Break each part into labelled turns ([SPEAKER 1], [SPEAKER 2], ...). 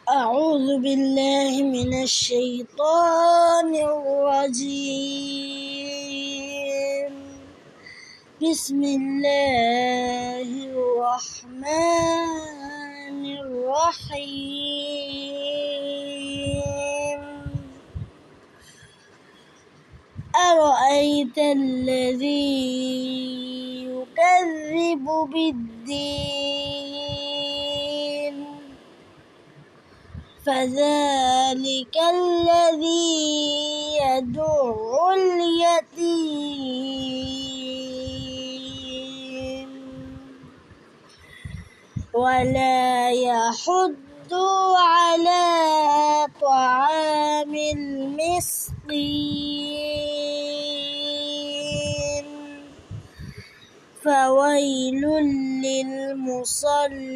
[SPEAKER 1] أعوذ بالله من الشيطان الرجيم. بسم الله الرحمن الرحيم. أرأيت الذي يكذب بالدين فذلك الذي يدع اليتيم ولا يحض على طعام المسكين فويل للمصلين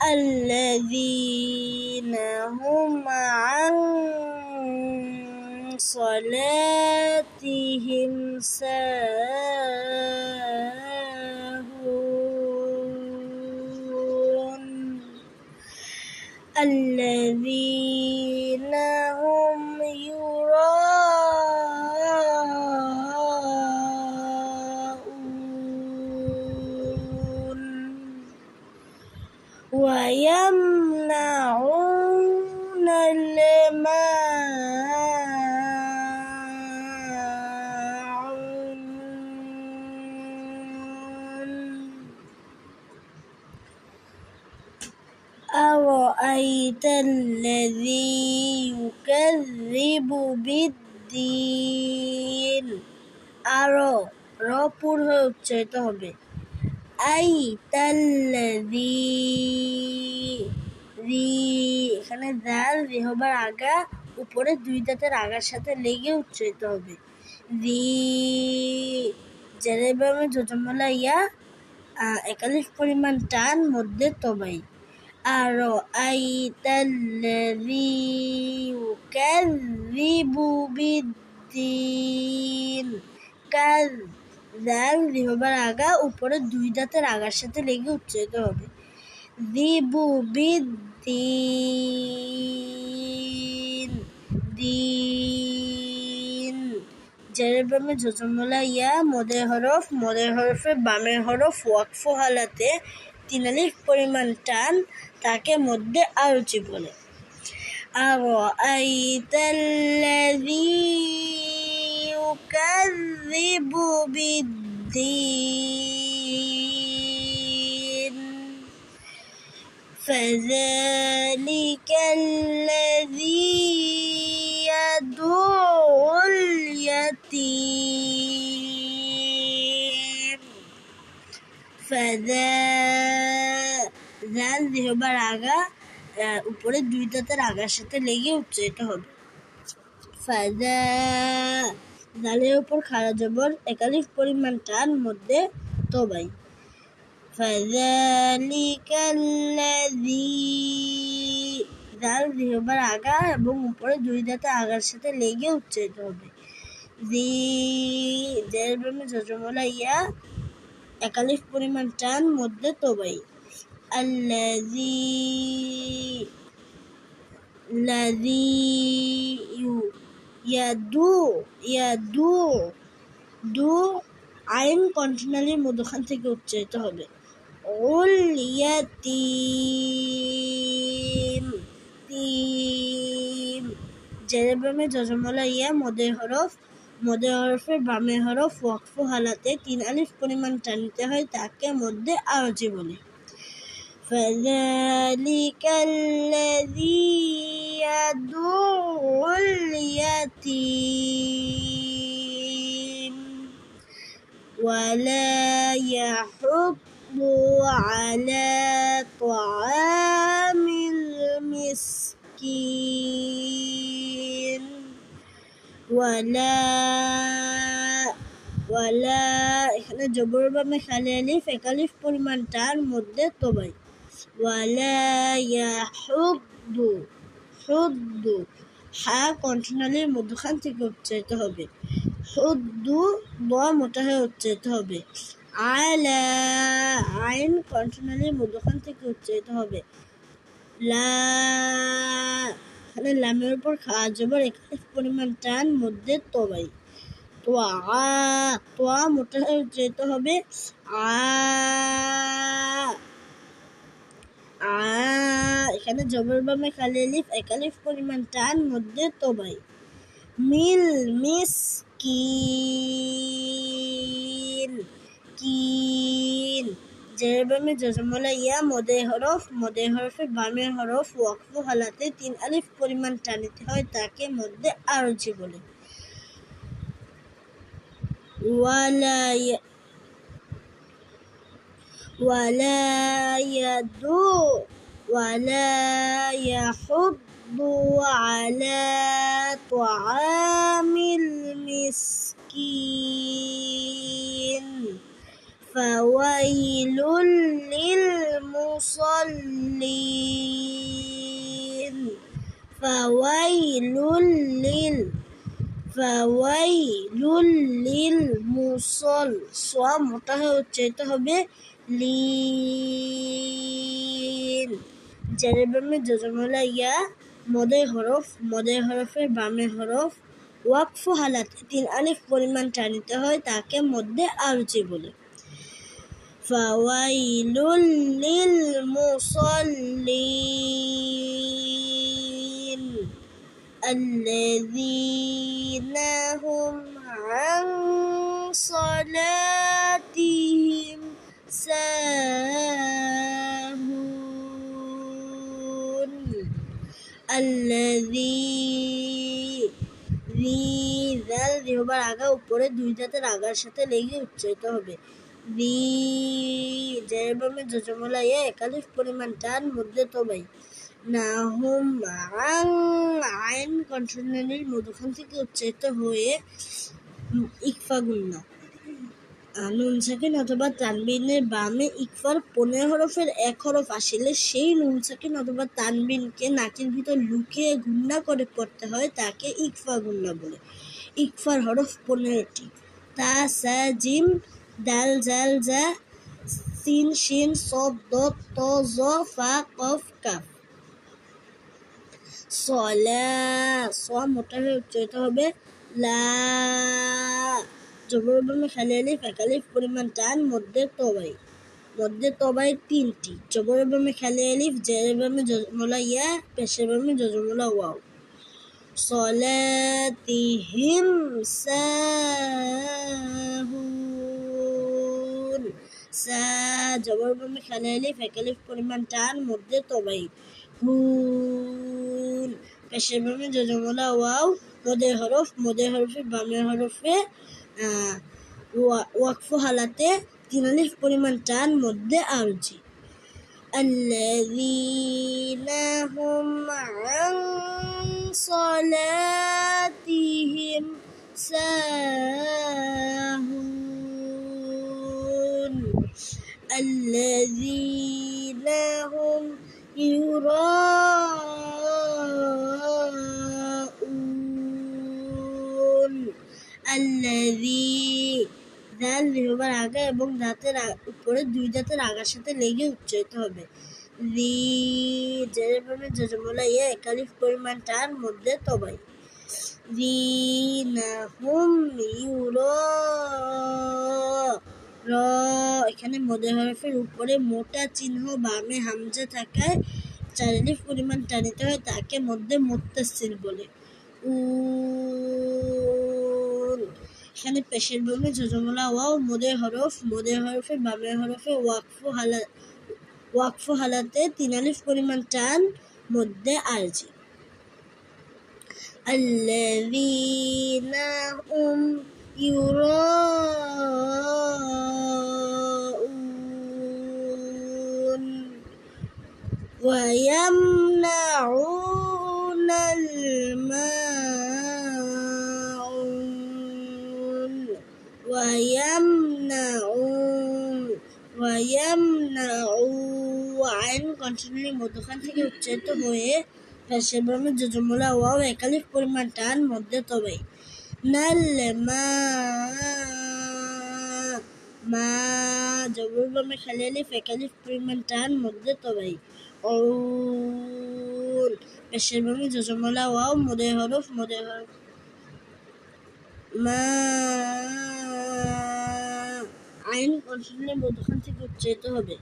[SPEAKER 1] الذين هم عن صلاتهم ساهون الذين هم يراءون ويمنعون الماعون. أرأيت الذي يكذب بالدين রপুর হয়ে উচ্চারিত হবে। এখানে দাল রেহবার আগা উপরে দুই দাঁতের আগার সাথে লেগে উচ্চারিত হবে। জেরেবামে যোজমলা ইয়া একালিফ পরিমাণ টান মধ্যে তবাই। আরাআইতাল্লাযী ইউকাযযিবু বিদ্দীন দাল রেহবার আগা উপরে দুই দাঁতের আগার সাথে লেগে উচ্চারিত হবে। দিবু বিদ্দীন দিন জেরেবামে যোজমলা ইয়া মদের হরফে বামের হরফ ওয়াকফ হালাতে 3 আলিফ পরিমাণ টান তাকে মধ্যে আরজি বলে। আরাআইতাল্লাযী ইউকাযযিবু বিদ্দীন ফাযালিকাল্লাযী ইয়াদু'উল ইয়াতীম দাল রেহবার আগা উপরে দুই দাঁতের আগার সাথে লেগে উচ্চারিত হবে। দালের উপর খাড়া জবর একালিফ পরিমাণ টান মধ্যে তবাই। ফাযালিকাল্লাযী দাল রেহবার আগা এবং উপরে দুই দাঁতের আগার সাথে লেগে উচ্চারিত হবে। জেরেবামে যোজমলা ইয়া একালিফ পরিমাণ টান মধ্যে তবাই। আইন কন্টিনালির মধ্যখান থেকে উচ্চারিত হবে। উল ইয়াতীম জেরেবামে যোজমলা ইয়া মদের হরফের বামের হরফ ওয়াকফ হালাতে 3 আলিফ পরিমাণ টানিতে হয় তাকে মধ্যে আরজি বলে। ফাযালিকাল্লাযী ইয়াদু'উল ইয়াতীম ওয়ালা ইয়াহুদ্দু আলা তা'আমিল মিসকিন ওয়ালা এখানে জবর বামে খালি আলিফ একালিফ পরিমাণ টান মধ্যে তবাই। ওয়ালা ইয়াহুদ্দু হা কন্টিনালির মধ্যখান থেকে উচ্চারিত হবে। হুদ্দু মোটা হয়ে উচ্চারিত হবে। আলা আইন কন্টিনিউয়ালি মধ্যখান থেকে উচ্চারিত হবে। লা, এখানে লামের উপর খাওয়া জবর একালিফ পরিমাণ টান, মধ্যে তবাই। তোয়া, তোয়া মোটা হয়ে উচ্চারিত হবে আ, আ, এখানে জবর বামে খালি আলিফ একালিফ পরিমাণ টান, মধ্যে তবাই। মিল, মিসকিন, কিন, জের বামে জজমলা ইয়া, মদের হরফে বামের হরফ ওয়াকফ হালাতে 3 আলিফ পরিমাণ টানিতে হয়, তাকে মধ্যে আরজি বলে। ولا يحض على طعام المسكين فويل للمصلين সোয়া মোটা হয়ে উচ্চারিত হবে লিন, জেরের বামে জজমলা ইয়া, মদের হরফের বামে হরফ ওয়াকফ হালাতে 3 আলিফ পরিমাণ টানিতে হয়, তাকে মধ্যে আরজি বলে। ফাওয়াইলুল লিল মুসাল্লিন الذين هم عن صلاتهم ساهون হবার আগা উপরে 2 দাঁতের আগার সাথে লেগে উচ্চারিত হবে। জের বামে জজমলা ইয়া একালিফ পরিমাণ টান, মধ্যে তবাই। নাহুম, আইন কন্টিনিউয়ালি মধ্যখান থেকে উচ্চারিত হয়ে ইকফা গুন্না। নুন সাকিন অথবা তানবিনের বামে ইকফার 15 হরফের 1 হরফ আসলে সেই নুন সাকিন অথবা তানবিনকে নাকের ভিতর লুকিয়ে গুন্না করে পড়তে হয়, তাকে ইকফা গুন্না বলে। ইকফার হরফ 15টি: তা, সা, জিম, দাল, জাল, জা, সিন, শিন, সদ, দত, ত, জ, ফা, কফ, কাফ। সলা, সোয়া মোটা হয়ে উচ্চারিত হবে লা, জবর বামে খালি আলিফ একালিফ পরিমাণ টান, মধ্যে তবাই 3টি: জবর বামে খালি আলিফ, জের বামে জজমলা ইয়া, পেশের বামে জজমলা ওয়াও। সলাতিহিম সাহুন, সা, জবর বামে খালি আলিফ একালিফ পরিমাণ টান, মধ্যে তবাই। হুন, পেশের বামে জজমলা ওয়াও, মদের হরফে বামের হরফে ওয়াকফ হালাতে 3 আলিফ পরিমাণ টান, মধ্যে আরজি। الذين هم عن صلاتهم ساهون الذين هم يراءون দাল হবার আগে এবং দাঁতের উপরে 2 দাঁতের আগার সাথে লেগে উচ্চারিত হবে। জের বামে জজমলা ইয়া একালিফ পরিমাণ টান, মধ্যে তবাই। রিনাহুম এখানে মদের হরফের উপরে মোটা চিহ্ন বামে হামজা থাকায় 4 আলিফ পরিমাণ টানিতে হয়, তাকে মধ্যে মুত্তাসিল বলে। এখানে পেশের বামে জজমলা ওয়াও, মদের হরফে বামের হরফে ওয়াকফ হালাতে 3 আলিফ পরিমাণ টান, মধ্যে আরজি। আল্লাযীনা হুম ইউরাউন ওয়া ইয়ামনাউনাল মাউন আইন কন্টিনিউয়ালি মধ্যখান থেকে উচ্চারিত হয়ে পেশের বামে জজমলা ওয়াও একালিফ পরিমাণ টান, মধ্যে তবাই। নাল মা, মা জবর বামে খালি আলিফ এক আলিফ পরিমাণ টান মধ্যে তবাই অউন পেশের বামে জজমলা ওয়াও মদের হরফ মা আইন কন্টিনিউ মধ্যখান থেকে উচ্চারিত হবে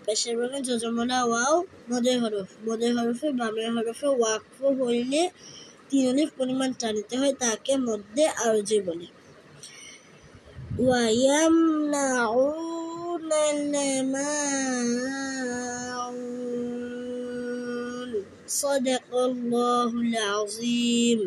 [SPEAKER 1] পেশের বামে জজমলা ওয়াও মদের হরফে বামের হরফে ওয়াকফ হইলে 3 আলিফ পরিমাণ টানিতে হয়, তাকে মধ্যে আরজি বলে। ويمنعون الماعون صدق الله العظيم